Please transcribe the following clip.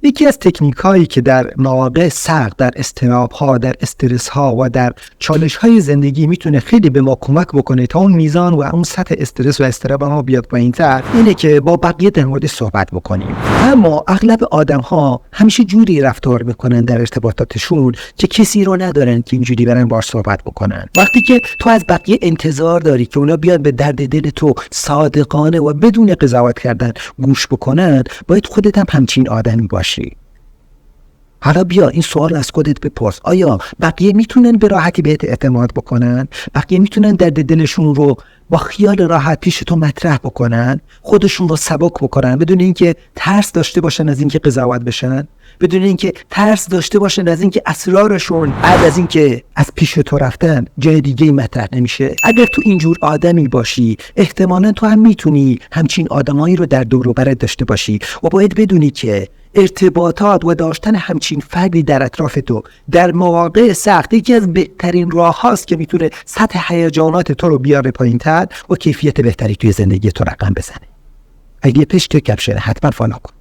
یکی از تکنیک‌هایی که در مواقع سخت، در اضطراب‌ها، در استرس‌ها و در چالش‌های زندگی میتونه خیلی به ما کمک بکنه تا اون میزان و اون سطح استرس و اضطراب ما بیاد پایین‌تر، اینه که با بقیه در مورد صحبت بکنیم. اما اغلب آدم‌ها همیشه جوری رفتار میکنن در ارتباطاتشون که کسی رو ندارن که اینجوری برن باهاش صحبت بکنن. وقتی که تو از بقیه انتظار داری که اونا بیان به درد دل تو صادقانه و بدون قضاوت کردن گوش بکنن، باید خودت هم همچین آدمی باشی. حالا بیا این سوال از خودت بپرس: آیا بقیه میتونن به راحتی بهت اعتماد بکنن؟ بقیه میتونن درد دلشون رو با خیال راحت پیش تو مطرح بکنن، خودشون رو سبک بکنن بدون اینکه ترس داشته باشن از اینکه قضاوت بشن، بدون اینکه ترس داشته باشن از اینکه اسرارشون بعد از اینکه از پیش تو رفتن جای دیگه مطرح نمیشه؟ اگر تو اینجور آدمی باشی، احتمالاً تو هم میتونی همچین آدمایی رو در دور و برت داشته باشی و باید بدونی که ارتباطات و داشتن همچین فردی در اطراف تو در مواقع سخت یکی از بهترین راه هاست که میتونه سطح هیجانات تو رو بیاره پایین‌تر و کیفیت بهتری توی زندگی تو رقم بزنه. اگه پشت کپشن حتما فالو کن.